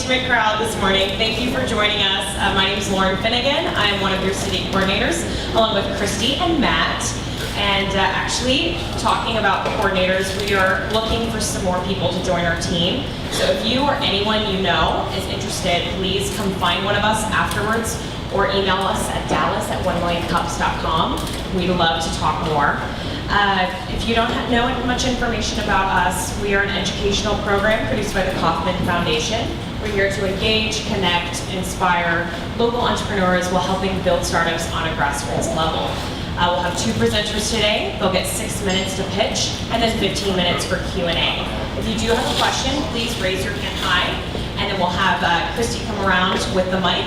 engagement crowd this morning. Thank you for joining us. My name is Lauren Finnegan. I am one of your city coordinators, along with Christy and Matt. And actually, talking about the coordinators, we are looking for some more people to join our team. So if you or anyone you know is interested, please come find one of us afterwards or email us at dallas@1millioncups.com. We'd love to talk more. If you don't know much information about us, we are an educational program produced by the Kauffman Foundation. We're here to engage, connect, inspire local entrepreneurs while helping build startups on a grassroots level. We'll have 2 presenters today. They'll get 6 minutes to pitch and then 15 minutes for Q&A. If you do have a question, please raise your hand high, and then we'll have Christy come around with the mic.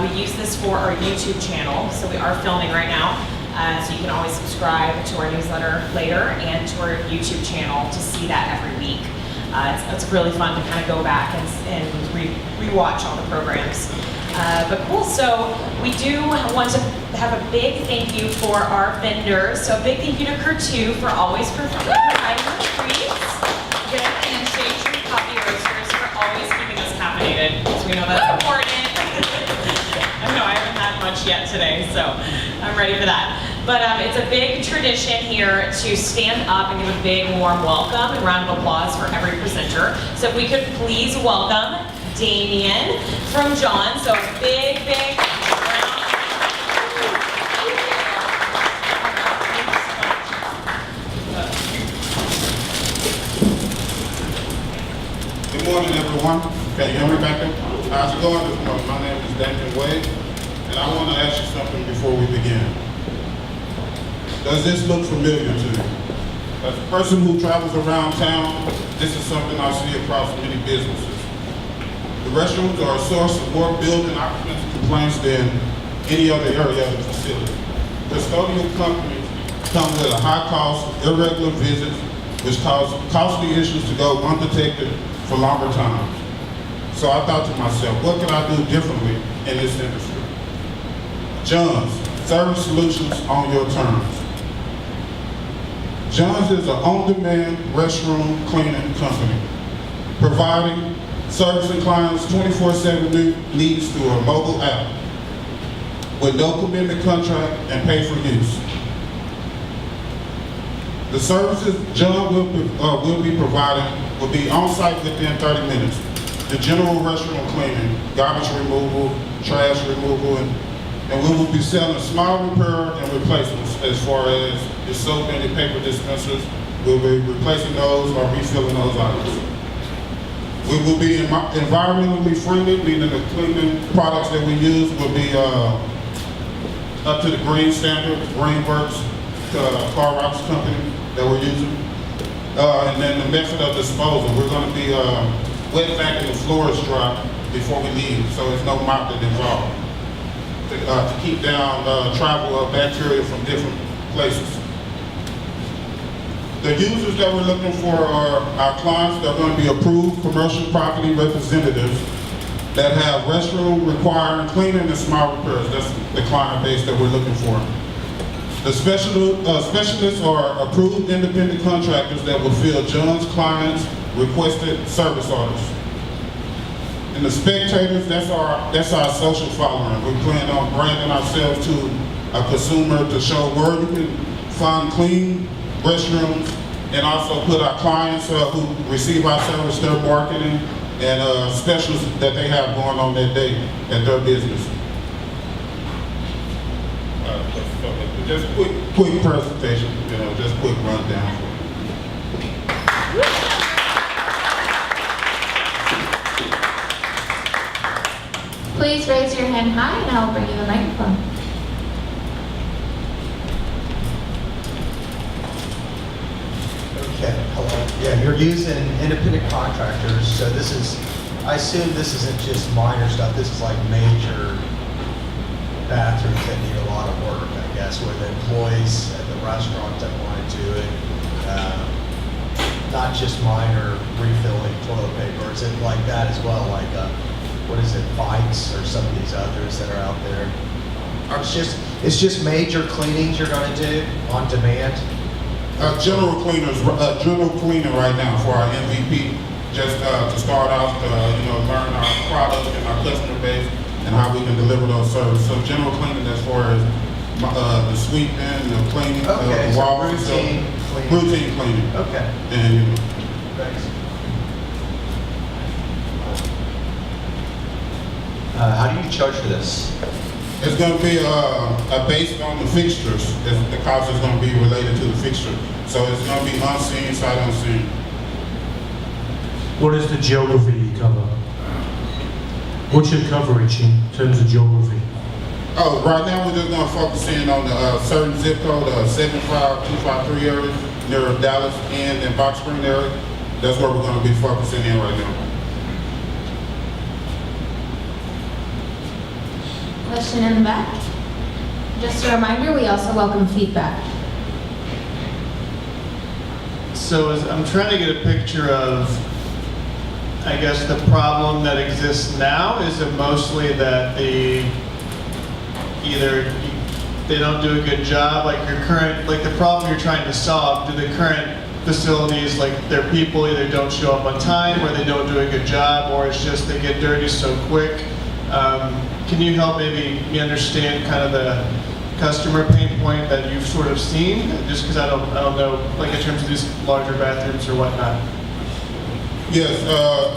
We use this for our YouTube channel, so we are filming right now. So you can always subscribe to our newsletter later and to our YouTube channel to see that every week. It's really fun to kind of go back and re-watch all the programs. But cool, so we do want to have a big thank you for our vendors. So a big thank you to Curtu for always providing the treats. Good, and Shade Tree Coffee Roasters for always keeping us caffeinated, because we know that's important. I know I haven't had much yet today, so I'm ready for that. But it's a big tradition here to stand up and give a big warm welcome and round of applause for every presenter. So if we could please welcome Damien from John. So big round. Good morning, everyone. Can you hear me back there? How's it going this morning? My name is Damien Wade, and I want to ask you something before we begin. Does this look familiar to you? As a person who travels around town, this is something I see across many businesses. The restrooms are a source of more building occupancy complaints than any other area of the facility. Custodial companies come with a high cost, irregular visits, which cause costly issues to go undetected for longer times. So I thought to myself, what can I do differently in this industry? John's, service solutions on your terms. John's is an on-demand restroom cleaning company, providing servicing clients 24/7 needs through a mobile app with no commitment contract and pay for use. The services John will be providing will be on site within 30 minutes. The general restroom cleaning, garbage removal, trash removal, and we will be selling small repair and replacements as far as your soap and your paper dispensers. We'll be replacing those or refilling those items. We will be environmentally friendly, meaning the cleaning products that we use will be up to the green standard, GreenWorks, Car Rocks company that we're using. And then the method of disposal, we're going to be wet vacuuming the floors dry before we leave, so there's no mopping involved to keep down travel of bacteria from different places. The users that we're looking for are our clients that are going to be approved commercial property representatives that have restroom requiring cleaning and small repairs. That's the client base that we're looking for. The specialists are approved independent contractors that will fill John's clients' requested service orders. And the spectators, that's our social following. We plan on branding ourselves to a consumer to show where you can find clean restrooms, and also put our clients who receive our service, their marketing and specials that they have going on that day at their business. Just quick presentation, just quick rundown. Please raise your hand high and I'll bring you the microphone. Okay, hello. Yeah, you're using independent contractors, so I assume this isn't just minor stuff, this is like major bathrooms that need a lot of work, I guess, with employees at the restaurant that want to do it. Not just minor refilling toilet paper, is it like that as well, like what is it, Fikes or some of these others that are out there? Or it's just major cleanings you're going to do on demand? General cleaning right now for our MVP just to start off, learn our product and our customer base and how we can deliver those services. So general cleaning as far as the sweeping, the cleaning, Okay, the so walls, routine cleaning. routine cleaning, Okay, and thanks. How do you charge for this? it's going to be based on the fixtures. The cost is going to be related to the fixture. So it's going to be unseen, sight unseen. What is the geography you cover? What's your coverage in terms of geography? Oh, right now we're just going to focus in on the certain zip code, 75253 area near Dallas and Box Spring area. That's where we're going to be focusing in right now. Question in the back. Just a reminder, we also welcome feedback. So I'm trying to get a picture of, I guess, the problem that exists now. Is it mostly that either they don't do a good job, like the problem you're trying to solve, do the current facilities, like their people either don't show up on time or they don't do a good job, or it's just they get dirty so quick? Can you help maybe me understand kind of the customer pain point that you've sort of seen? Just because I don't know, like in terms of these larger bathrooms or whatnot. Yes,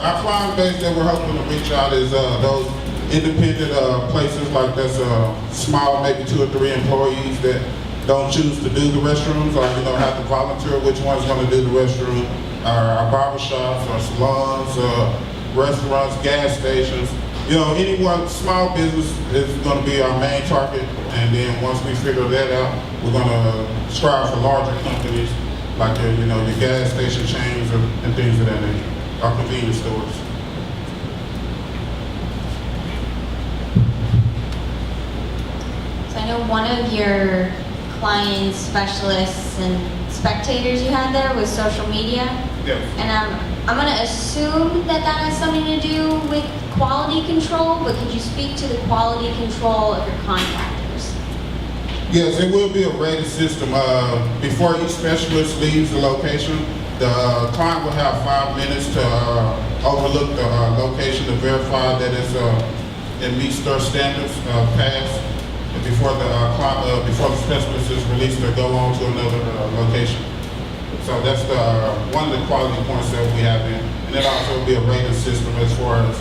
our client base that we're hoping to reach out is those independent places like that's small, maybe 2 or 3 employees that don't choose to do the restrooms or have to volunteer which one's going to do the restroom. Our barber shops, our salons, restaurants, gas stations. Anyone, small business is going to be our main target, and then once we figure that out, we're going to strive for larger companies like your gas station chains and things of that nature, our convenience stores. So I know one of your clients, specialists, and spectators you had there was social media. Yes. And I'm going to assume that that has something to do with quality control, but could you speak to the quality control of your contractors? Yes, it will be a rated system. Before each specialist leaves the location, the client will have 5 minutes to overlook the location to verify that it meets their standards, pass, before the specialist is released to go on to another location. So that's one of the quality points that we have in. And it also will be a rating system as far as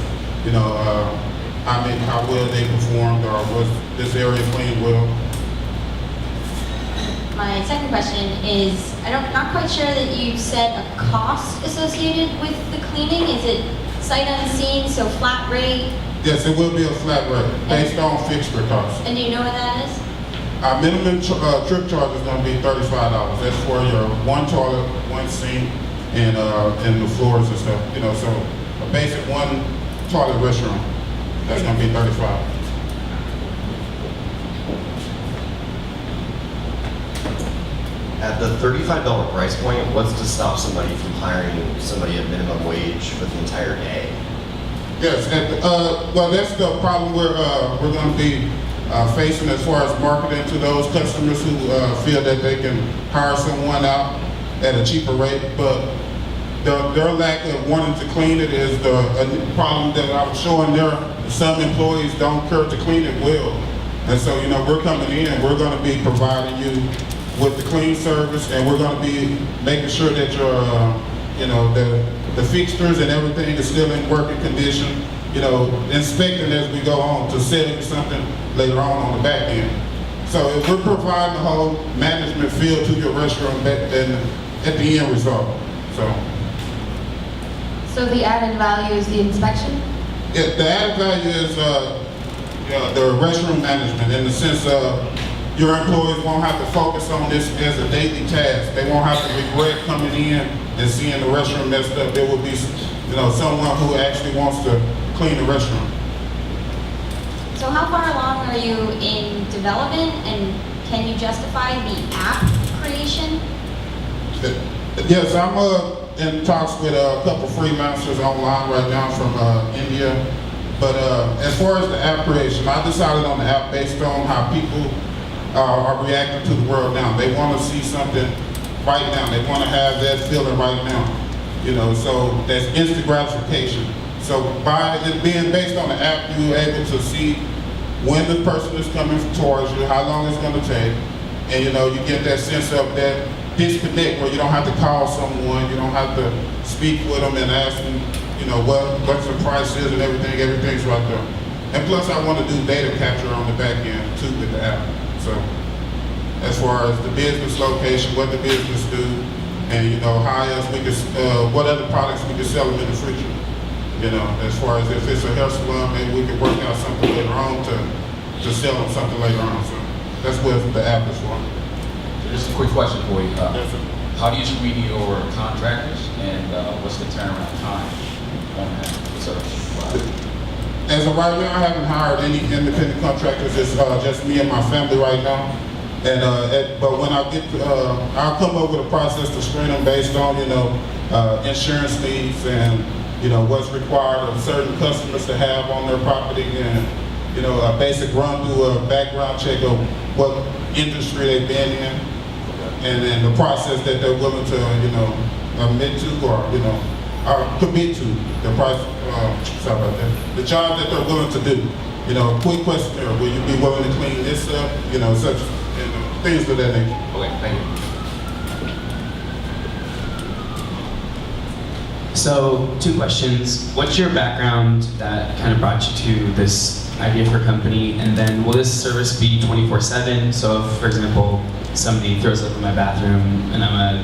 how well they performed or was this area cleaned well. My second question is, I'm not quite sure that you said a cost associated with the cleaning. Is it sight unseen, so flat rate? Yes, it will be a flat rate based on fixture costs. And do you know what that is? Our minimum trip charge is going to be $35. That's for your 1 toilet, 1 sink, and the floors and stuff. So a basic 1 toilet restroom, that's going to be $35. At the $35 price point, what's to stop somebody from hiring somebody at minimum wage for the entire day? Yes, well, that's the problem we're going to be facing as far as marketing to those customers who feel that they can hire someone out at a cheaper rate, but their lack of wanting to clean it is the problem that I was showing there. Some employees don't care to clean it well, and so we're coming in. We're going to be providing you with the clean service, and we're going to be making sure that the fixtures and everything is still in working condition. Inspecting as we go on to setting something later on the back end. So if we're providing the whole management feel to your restaurant at the end result. So the added value is the inspection? Yeah, the added value is the restroom management in the sense of your employees won't have to focus on this as a daily task. They won't have to regret coming in and seeing the restroom messed up. There will be someone who actually wants to clean the restroom. So how far along are you in development, and can you justify the app creation? Yes, I'm in talks with a couple freelancers online right now from India. But as far as the app creation, I decided on the app based on how people are reacting to the world now. They want to see something right now. They want to have that feeling right now. so that's instant gratification. So by it being based on the app, you're able to see when the person is coming towards you, how long it's gonna take, and you get that sense of that disconnect where you don't have to call someone, you don't have to speak with them and ask them, what the price is and everything, everything's right there. And plus I want to do data capture on the back end too with the app. So as far as the business location, what the business do, and how else we could, what other products we could sell them in the future. As far as if it's a hair salon, maybe we could work out something later on to sell them something later on. So that's what the app is for. Just a quick question for you. Yes, sir. How do you screen your contractors, and what's the turnaround time on that service? As of right now, I haven't hired any independent contractors. It's just me and my family right now. And but when I get, I'll come up with a process to screen them based on insurance needs and what's required of certain customers to have on their property, and a basic run through a background check of what industry they've been in, and then the process that they're willing to admit to or commit to the price. Sorry about that. The job that they're willing to do. Quick questionnaire. Will you be willing to clean this up? Such things of that nature. Okay, thank you. So, 2 questions. What's your background that kind of brought you to this idea for a company? And then will this service be 24/7? So if, for example, somebody throws up in my bathroom and I'm a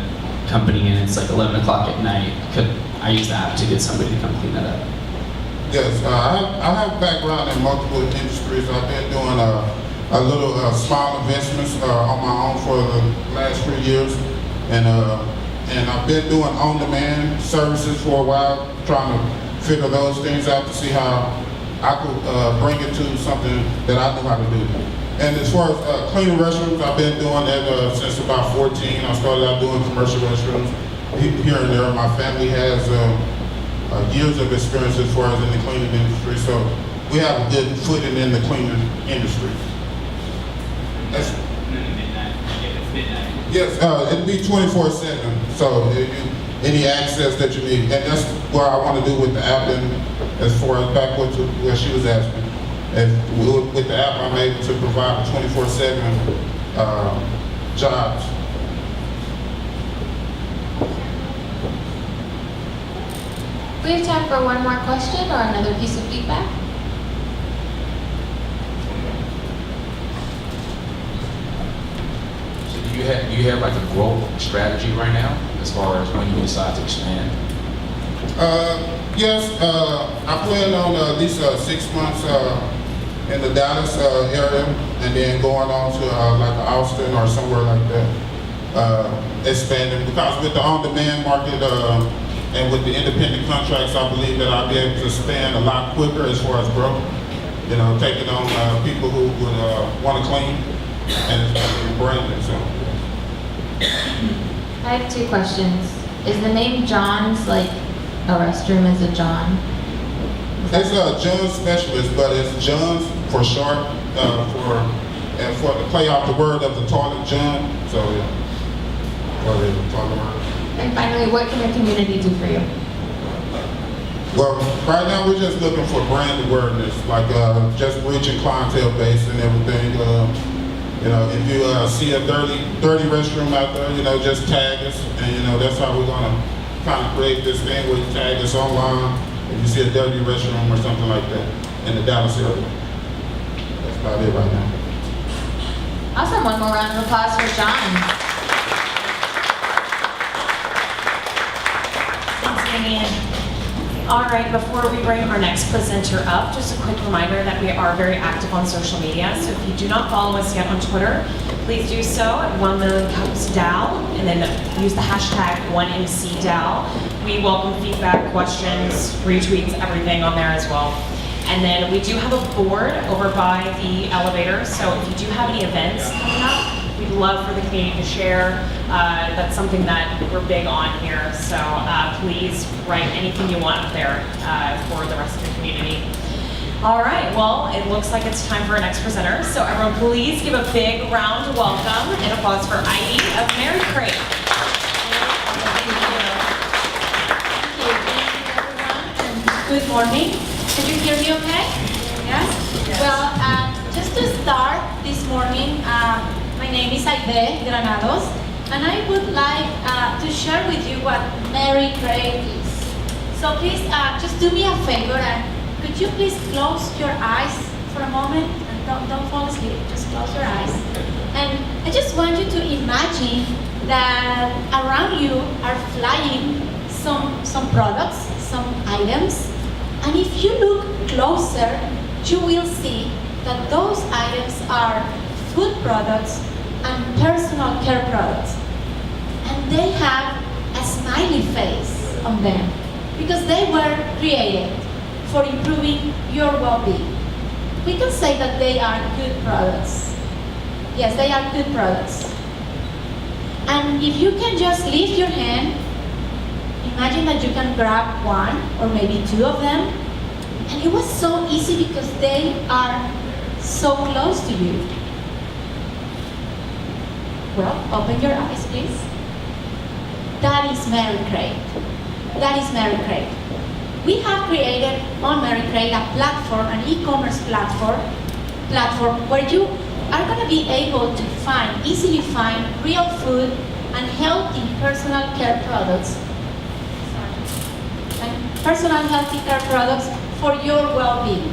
company and it's like 11 o'clock at night, could I use the app to get somebody to come clean that up? Yes, I have background in multiple industries. I've been doing a little small investments on my own for the last 3 years, and I've been doing on-demand services for a while, trying to figure those things out to see how I could bring it to something that I know how to do. And as far as cleaning restrooms, I've been doing that since about 14. I started out doing commercial restrooms here and there. My family has years of experience as far as in the cleaning industry, so we have a good footing in the cleaning industry. That's, yes, it'll be 24/7. So any access that you need, and that's what I want to do with the app. And as far as back what she was asking, with the app, I'm able to provide 24/7 jobs. We have time for one more question or another piece of feedback. So do you have like a growth strategy right now as far as when you decide to expand? Yes, I plan on at least 6 months in the Dallas area, and then going on to like Austin or somewhere like that, expanding. Because with the on-demand market and with the independent contracts, I believe that I'll be able to expand a lot quicker as far as growth. Taking on people who would want to clean and brand it. So. I have 2 questions. Is the name John's like a restroom is a John? It's a John's Specialist, but it's John's for short, for the play off the word of the toilet John. So yeah, for the toilet word. And finally, what can the community do for you? Well, right now we're just looking for brand awareness, like just reaching clientele base and everything. If you see a dirty restroom out there, just tag us, and that's how we're gonna kind of create this thing where you tag us online if you see a dirty restroom or something like that in the Dallas area. That's about it right now. Awesome. One more round of applause for John. Thanks, Vivian. All right, before we bring our next presenter up, just a quick reminder that we are very active on social media. So if you do not follow us yet on Twitter, please do so at 1MillionCupsDAO, and then use the hashtag 1MCDAO. We welcome feedback, questions, retweets, everything on there as well. And then we do have a board over by the elevator, so if you do have any events coming up, we'd love for the community to share. That's something that we're big on here, so please write anything you want up there for the rest of the community. All right, well, it looks like it's time for our next presenter, so everyone please give a big round of welcome and applause for Ivy of Mary Crate. Good morning. Can you hear me okay? Yes? Well, just to start this morning, my name is Aide Granados, and I would like to share with you what Mary Kay is. So please, just do me a favor, and could you please close your eyes for a moment? And don't fall asleep, just close your eyes. And I just want you to imagine that around you are flying some products, some items, and if you look closer, you will see that those items are food products and personal care products. And they have a smiley face on them because they were created for improving your well-being. We can say that they are good products. Yes, they are good products. And if you can just lift your hand, imagine that you can grab one or maybe two of them. And it was so easy because they are so close to you. Well, open your eyes, please. That is Mary Kay. That is Mary Kay. We have created on Mary Kay a platform, an e-commerce platform where you are going to be able to easily find real food and healthy personal care products. Personal healthy care products for your well-being.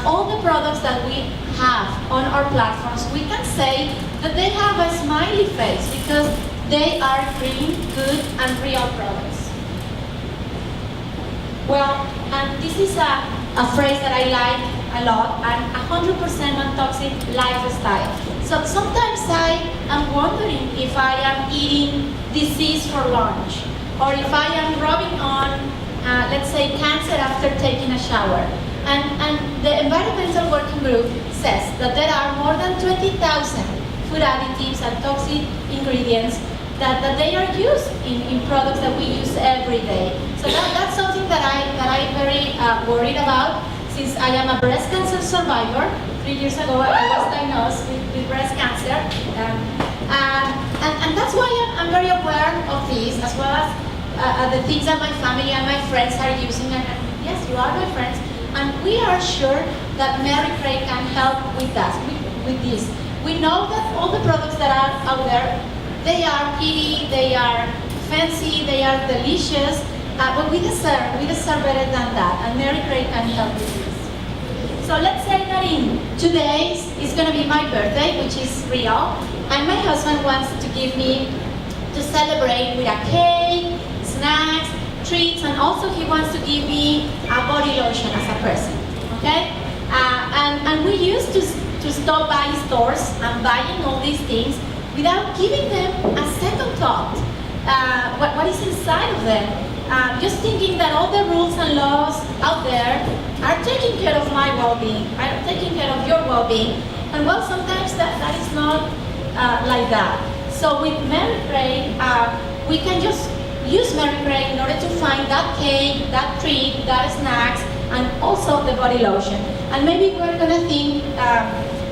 All the products that we have on our platforms, we can say that they have a smiley face because they are clean, good, and real products. Well, and this is a phrase that I like a lot, and 100% non-toxic lifestyle. So sometimes I am wondering if I am eating disease for lunch, or if I am rubbing on let's say cancer after taking a shower. And the Environmental Working Group says that there are more than 20,000 food additives and toxic ingredients that they are used in products that we use every day. So that's something that I'm very worried about, since I am a breast cancer survivor. 3 years ago I was diagnosed with breast cancer. And that's why I'm very aware of this, as well as the things that my family and my friends are using, and yes, you are my friends, and we are sure that Mary Kay can help with that, with this. We know that all the products that are out there, they are pretty, they are fancy, they are delicious, but we deserve better than that, and Mary Kay can help with this. So let's say that in 2 days is going to be my birthday, which is real, and my husband wants to give me to celebrate with a cake, snacks, treats, and also he wants to give me a body lotion as a present, okay? And we used to stop by stores and buying all these things without giving them a second thought. What is inside of them? Just thinking that all the rules and laws out there are taking care of my well-being, are taking care of your well-being, and well, sometimes that is not like that. So with Mary Kay, we can just use Mary Kay in order to find that cake, that treat, that snacks, and also the body lotion. And maybe we're going to think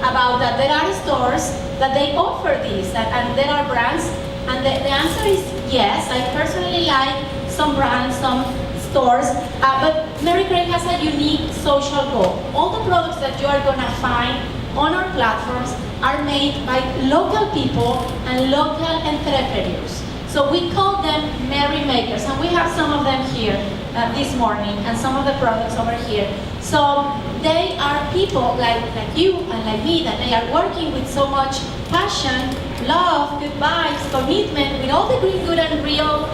about that there are stores that they offer this, and there are brands, and the answer is yes. I personally like some brands, some stores, but Mary Kay has a unique social goal. All the products that you are going to find on our platforms are made by local people and local entrepreneurs. So we call them Mary Makers, and we have some of them here this morning, and some of the products over here. So they are people like you and like me, that they are working with so much passion, love, good vibes, commitment, with all the green, good, and real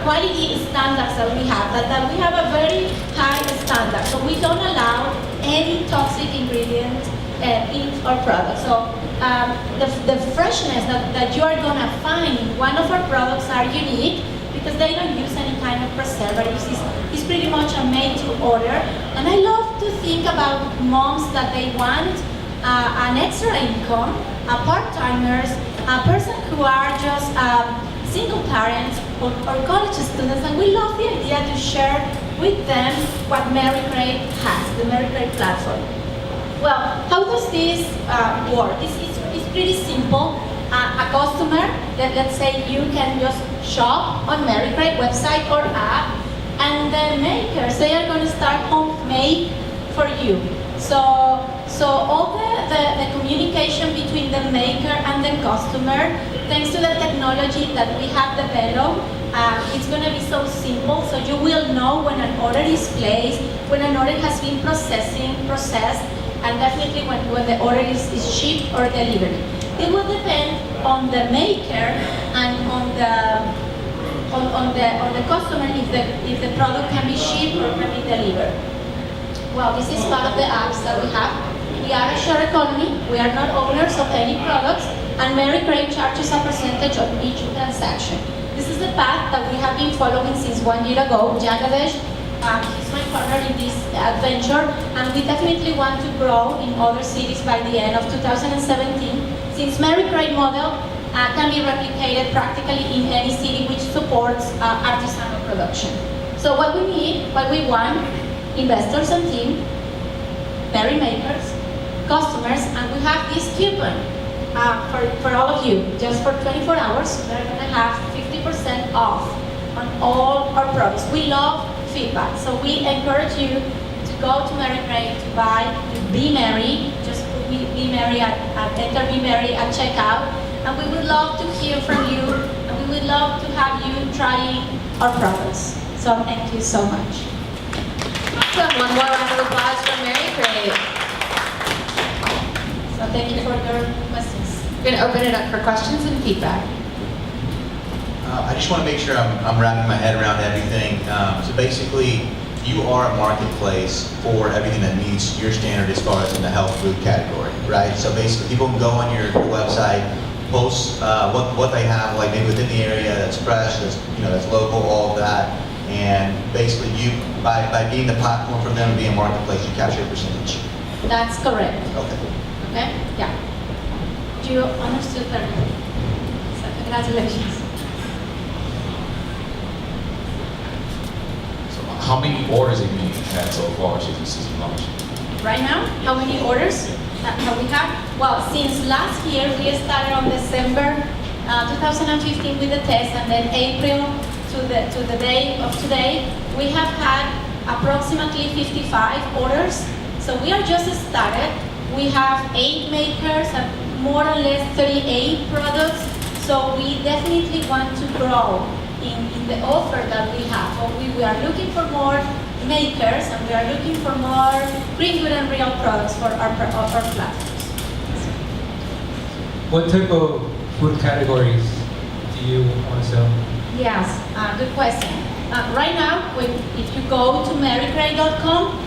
quality standards that we have. That we have a very high standard. So we don't allow any toxic ingredient in our product. So the freshness that you are going to find in one of our products are unique because they don't use any kind of preservatives. It's pretty much a made to order. And I love to think about moms that they want an extra income, part-timers, a person who are just single parents or college students, and we love the idea to share with them what Mary Kay has, the Mary Kay platform. Well, how does this work? It's pretty simple. A customer, let's say you can just shop on Mary Kay website or app, And the makers, they are going to start homemade for you. So all the communication between the maker and the customer, thanks to the technology that we have developed, it's going to be so simple. So you will know when an order is placed, when an order has been processed, and definitely when the order is shipped or delivered. It will depend on the maker and on the customer if the product can be shipped or can be delivered. Well, this is part of the apps that we have. We are a share economy. We are not owners of any products, and Mary Kay charges a percentage of each transaction. This is the path that we have been following since 1 year ago. Jagadesh, he's my partner in this adventure, and we definitely want to grow in other cities by the end of 2017, since Mary Kay model can be replicated practically in any city which supports artisanal production. So what we need, what we want, investors and team, berry makers, customers, and we have this coupon for all of you. Just for 24 hours, we're going to have 50% off on all our products. We love feedback, so we encourage you to go to Mary Kay to buy Be Merry. Just put Be Merry enter Be Merry at checkout, and we would love to hear from you, and we would love to have you trying our products. So thank you so much. Awesome. One more round of applause for Mary Kay. So thank you for your questions. We're going to open it up for questions and feedback. I just want to make sure I'm wrapping my head around everything. So basically, you are a marketplace for everything that meets your standard as far as in the health food category, right? So basically, people can go on your website, post what they have, like maybe within the area that's fresh, that's local, all of that, and basically you by being the platform for them and being a marketplace, you capture a percentage. That's correct. Okay. Okay? Yeah. You understood perfectly. So congratulations. So how many orders have you had so far since the system launched? Right now, how many orders have we had? Well, since last year, we started on December 2015 with the test, and then April to the day of today, we have had approximately 55 orders. So we are just started. We have 8 makers and more or less 38 products. So we definitely want to grow in the offer that we have. So we are looking for more makers, and we are looking for more green, good, and real products for our platforms. What type of food categories do you want to sell? Yes, good question. Right now, if you go to marykay.com,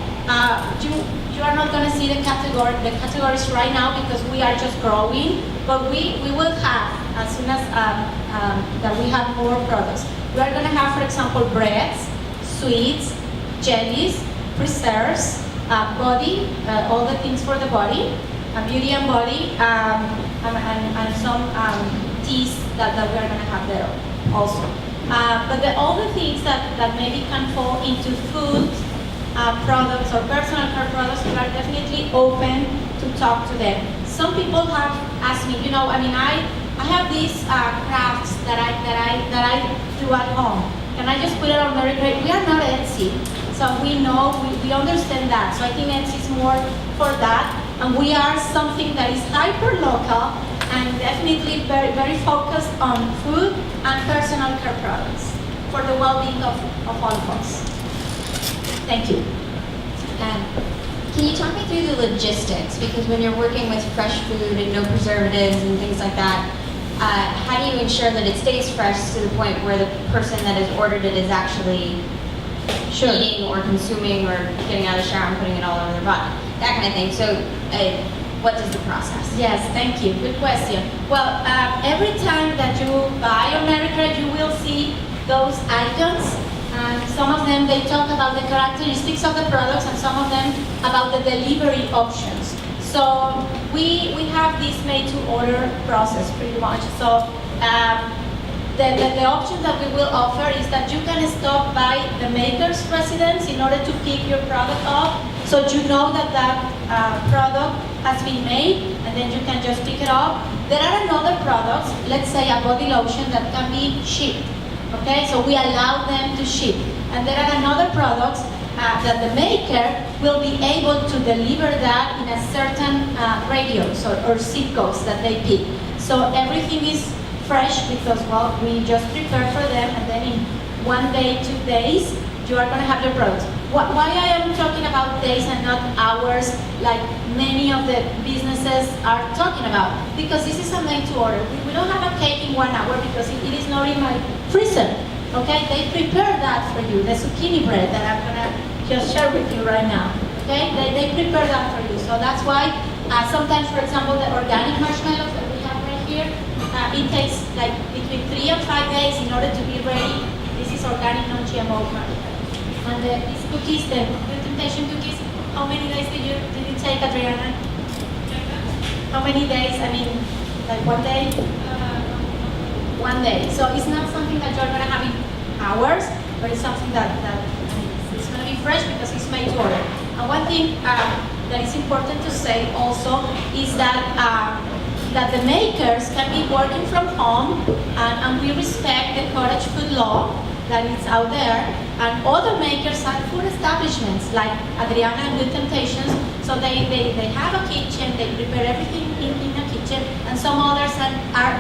you are not going to see the categories right now because we are just growing, but we will have, as soon as that we have more products. We are going to have, for example, breads, sweets, jellies, preserves, body, all the things for the body, beauty and body, and some teas that we are going to have there also. But all the things that maybe can fall into food products or personal care products, we are definitely open to talk to them. Some people have asked me, I have these crafts that I do at home. Can I just put it on Mary Kay? We are not Etsy, so we know, we understand that. So I think Etsy is more for that, and we are something that is hyper local and definitely very, very focused on food and personal care products for the well-being of all of us. Thank you. Can you talk me through the logistics? Because when you're working with fresh food and no preservatives and things like that, how do you ensure that it stays fresh to the point where the person that has ordered it is actually eating or consuming or getting out of the shower and putting it all over their body? That kind of thing. So what is the process? Yes, thank you. Good question. Well, every time that you buy on Mary Kay, you will see those icons. And some of them, they talk about the characteristics of the products, and some of them about the delivery options. So we have this made-to-order process pretty much. So the option that we will offer is that you can stop by the maker's residence in order to pick your product up. So you know that product has been made, and then you can just pick it up. There are another products, let's say a body lotion, that can be shipped. Okay, so we allow them to ship. And there are another products that the maker will be able to deliver that in a certain radius or zip codes that they pick. So everything is fresh because, well, we just prepare for them, and then in 1 day, 2 days, you are going to have your products. Why I am talking about days and not hours, like many of the businesses are talking about? Because this is a made to order. We don't have a cake in 1 hour because it is not in my freezer. Okay, they prepare that for you, the zucchini bread that I'm gonna just share with you right now. Okay, they prepare that for you. So that's why sometimes, for example, the organic marshmallows that we have right here, it takes like between 3 and 5 days in order to be ready. This is organic non-GMO marshmallows. And these cookies, the Good Temptation cookies, how many days did you take, Adriana? How many days? I mean, like 1 day? 1 day. So it's not something that you're going to have in hours, but it's something that it's going to be fresh because it's made to order. And one thing that is important to say also is that that the makers can be working from home, and we respect the Cottage Food Law that is out there, and other makers are food establishments like Adriana and Good Temptations. So they have a kitchen, they prepare everything in a kitchen, and some others are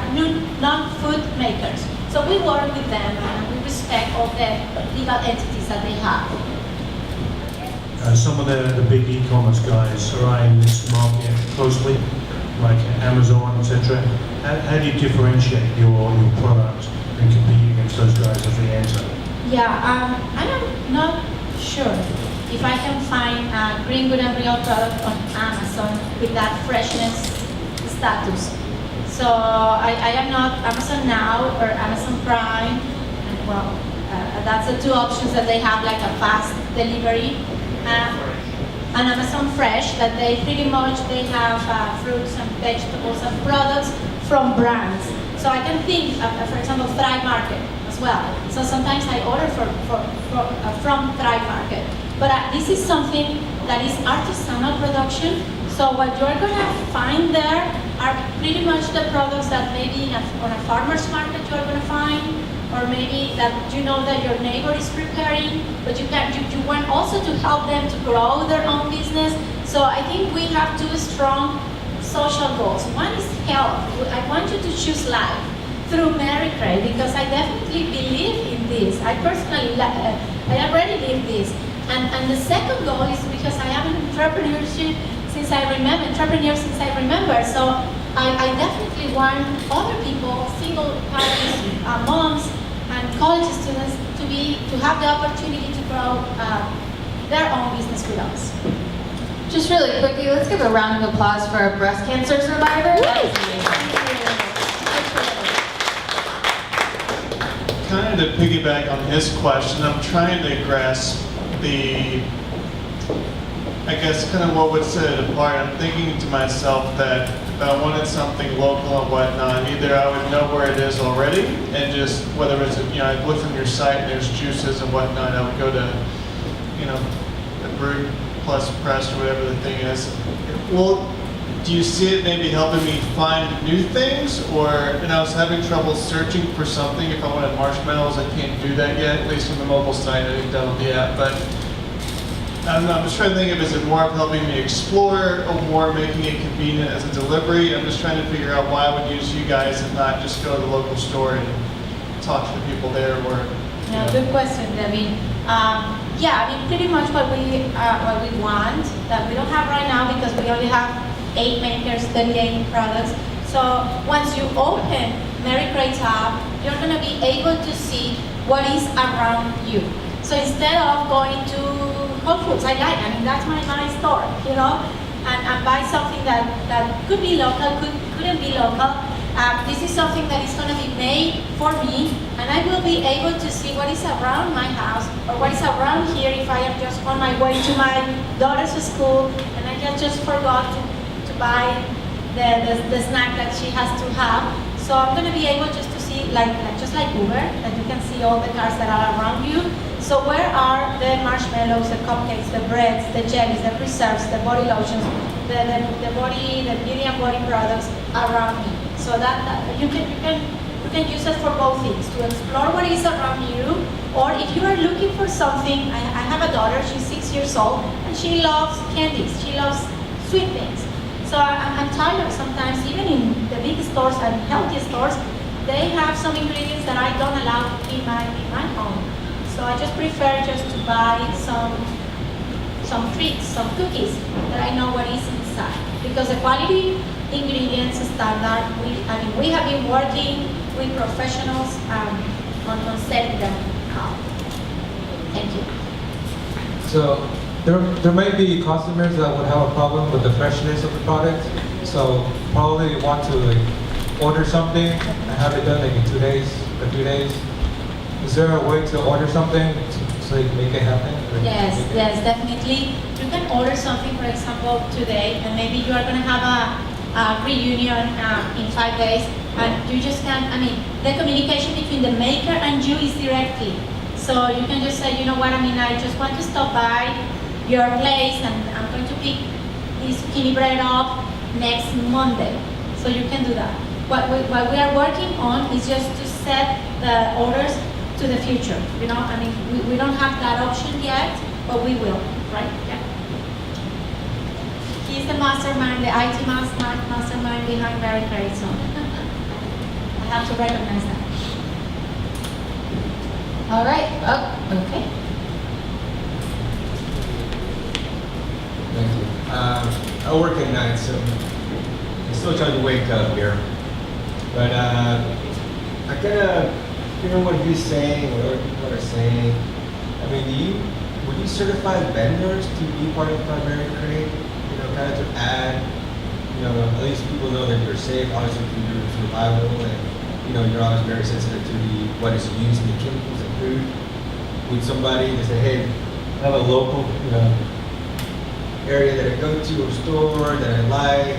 non-food makers. So we work with them and we respect all the legal entities that they have. Some of the big e-commerce guys are eyeing this market closely, like Amazon, etc. How do you differentiate your product and compete against those guys as they enter? Yeah, I am not sure if I can find a Green Good and Real product on Amazon with that freshness status. So I am not Amazon Now or Amazon Prime, and well, that's the two options that they have, like a fast delivery, and Amazon Fresh, that they pretty much they have fruits and vegetables and products from brands. So I can think, for example, Thrive Market as well. So sometimes I order from Thrive Market. But this is something that is artisanal production. So what you're going to find there are pretty much the products that maybe on a farmer's market you're going to find, or maybe that you know that your neighbor is preparing, but you want also to help them to grow their own business. So I think we have two strong social goals. One is health. I want you to choose life through Mary Kay, because I definitely believe in this. I personally, I already live this. And the second goal is because I am an entrepreneur since I remember. So I definitely want other people, single parents, moms, and college students to have the opportunity to grow their own business with us. Just really quickly, let's give a round of applause for a breast cancer survivor. That is amazing. Kind of to piggyback on his question, I'm trying to grasp I guess kind of what would set it apart. I'm thinking to myself that if I wanted something local and whatnot, either I would know where it is already, and just whether it's, I look from your site and there's juices and whatnot, I would go to, the Brute Plus Pressed or whatever the thing is. Well, do you see it maybe helping me find new things? And I was having trouble searching for something. If I wanted marshmallows, I can't do that yet, at least on the mobile site. I didn't download the app, but I don't know. I'm just trying to think of, is it more of helping me explore or more making it convenient as a delivery? I'm just trying to figure out why I would use you guys and not just go to the local store and talk to the people there. No, good question, Debbie. Pretty much what we want that we don't have right now, because we only have 8 makers, 38 products. So once you open Mary Kay tab, you're going to be able to see what is around you. So instead of going to Whole Foods, that's my store, and buy something that could be local, couldn't be local. This is something that is going to be made for me, and I will be able to see what is around my house, or what is around here if I am just on my way to my daughter's school and I just forgot to buy the snack that she has to have. So I'm going to be able just to see, just like Uber, that you can see all the cars that are around you. So where are the marshmallows, the cupcakes, the breads, the jellies, the preserves, the body lotions, the beauty and body products around me? So that you can you can use it for both things, to explore what is around you, or if you are looking for something, I have a daughter, she's 6 years old, and she loves candies, she loves sweet things. So I'm tired sometimes, even in the big stores and healthy stores, they have some ingredients that I don't allow in my home. So I just prefer just to buy some treats, some cookies that I know what is inside. Because the quality ingredients standard, we have been working with professionals on setting them out. Thank you. So there might be customers that would have a problem with the freshness of the product. So probably want to like order something and have it done like in 2 days or 3 days. Is there a way to order something so you can make it happen? Yes, definitely. You can order something, for example, today, and maybe you are going to have a reunion in 5 days, and you just can, the communication between the maker and you is directly. So you can just say, you know what, I just want to stop by your place, and I'm going to pick this zucchini bread up next Monday. So you can do that. What we are working on is just to set the orders to the future. We don't have that option yet, but we will, right? Yeah. He's the mastermind, the IT mastermind behind Mary Credit Zone. I have to recognize that. All right. Oh, okay. Thank you. I work at night, so I'm still trying to wake up here. But I kind of hear what he's saying, what other people are saying. Would you certify vendors to be part of Primary Crate? Kind of to add, at least people know that you're safe, obviously through your survival, and you're always very sensitive to what is used in the chemicals in food. Would somebody to say, hey, I have a local, area that I go to or store that I like,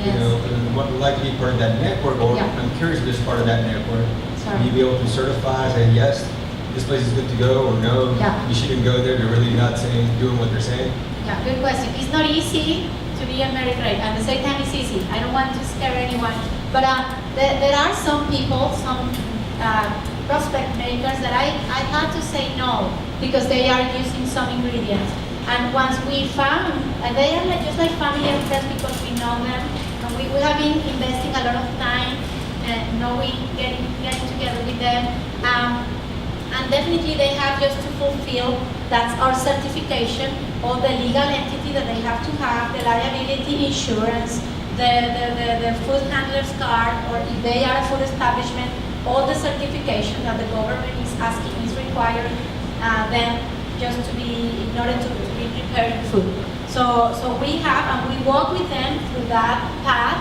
and would like to be part of that network, or Yeah. I'm curious if this part of that network. Sorry. Will you be able to certify, say, yes, this place is good to go, or no, Yeah. you shouldn't go there, they're really not doing what they're saying? Yeah, good question. It's not easy to be a Mary Credit, and at the same time it's easy. I don't want to scare anyone, but there are some people, some prospect makers that I had to say no because they are using some ingredients. And once we found, they are just like family and friends because we know them, and we have been investing a lot of time and knowing, getting together with them. And definitely they have just to fulfill, that's our certification, all the legal entity that they have to have, the liability insurance, the food handler's card, or if they are a food establishment, all the certification that the government is asking, is requiring them just to be, in order to be preparing food. So we have, and we walk with them through that path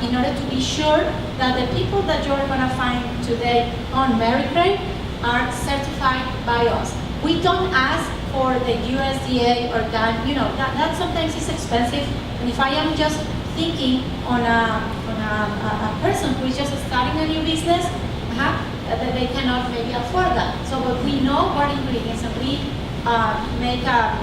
in order to be sure that the people that you're going to find today on Mary Credit are certified by us. We don't ask for the USDA or that sometimes is expensive. And if I am just thinking on a person who is just starting a new business, that they cannot maybe afford that. So but we know what ingredients, and we make a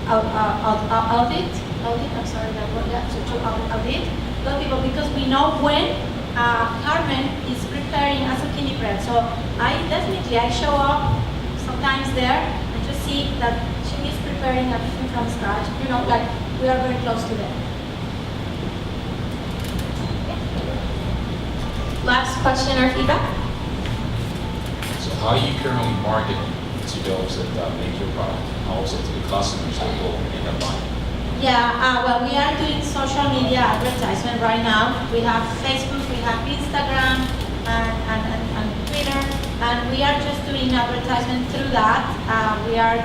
audit. I'm sorry, that word, to audit those people, because we know when Carmen is preparing a zucchini bread. So I show up sometimes there and just see that she is preparing everything from scratch. Like we are very close to them. Last question or feedback? So how are you currently marketing to those that make your product, and also to the customers that will end up buying? Yeah, well, we are doing social media advertisement right now. We have Facebook, we have Instagram, and Twitter, and we are just doing advertisement through that. We are,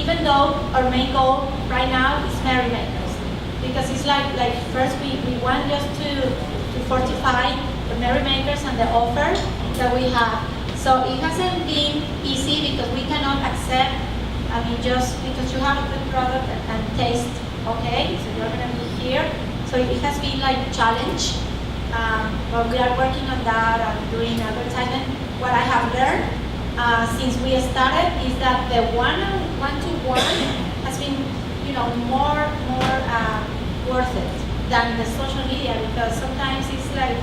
even though our main goal right now is Merry Makers, because it's like first we want just to fortify the Merry Makers and the offer that we have. So it hasn't been easy because we cannot accept, just because you have a good product and taste okay, so you're going to be here. So it has been like a challenge, but we are working on that and doing advertisement. What I have learned since we started is that the one-to-one has been, more worth it than the social media, because sometimes it's like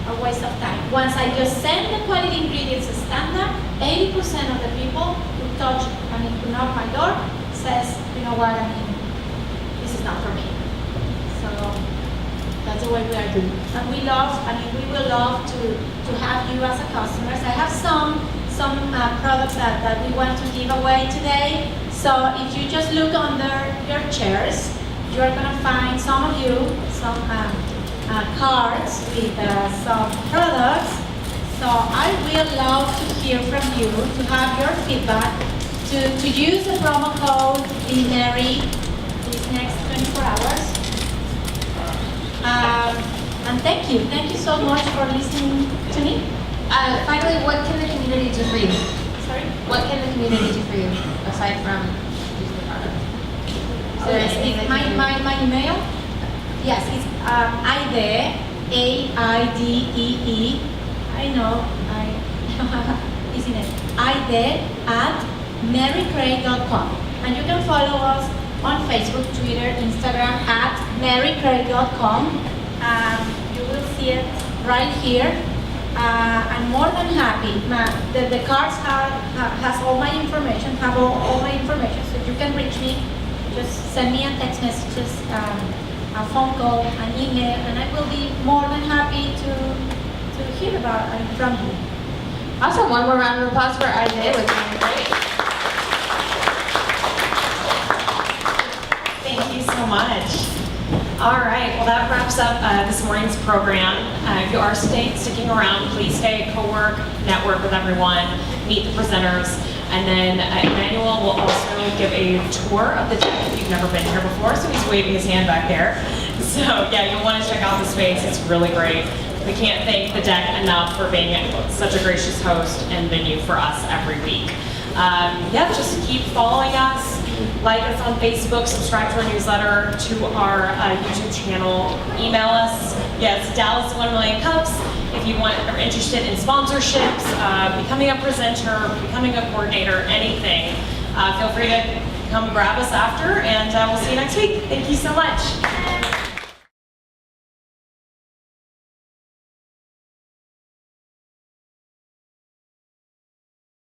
a waste of time. Once I just send the quality ingredients standard, 80% of the people who who knock my door says, you know what, this is not for me. So that's the way we are doing. And we will love to have you as a customers. I have some products that we want to give away today. So if you just look under your chairs, you are going to find some of you some cards with some products. So I will love to hear from you, to have your feedback, to use the promo code BeMerry these next 24 hours. And thank you so much for listening to me. Finally, what can the community do for you? Sorry? What can the community do for you aside from using the product? Is there anything that you can do? My email? Yes, it's AIDE, A-I-D-E-E. I know, isn't it? AIDE at marycraig.com. And you can follow us on Facebook, Twitter, Instagram at marycraig.com. You will see it right here. I'm more than happy. The cards has all my information, all my information, so you can reach me. Just send me a text message, a phone call, an email, and I will be more than happy to hear about it from you. Awesome. One more round of applause for Isaiah with being great. Thank you so much. All right, well that wraps up this morning's program. If you are sticking around, please stay, co-work, network with everyone, meet the presenters, and then Emmanuel will also give a tour of the deck if you've never been here before, so he's waving his hand back there. So yeah, you'll want to check out the space, it's really great. We can't thank the deck enough for being such a gracious host and venue for us every week. Yeah, just keep following us. Like us on Facebook, subscribe to our newsletter, to our YouTube channel, email us. Yes, Dallas 1 Million Cups. If you are interested in sponsorships, becoming a presenter, becoming a coordinator, anything, feel free to come grab us after, and we'll see you next week. Thank you so much.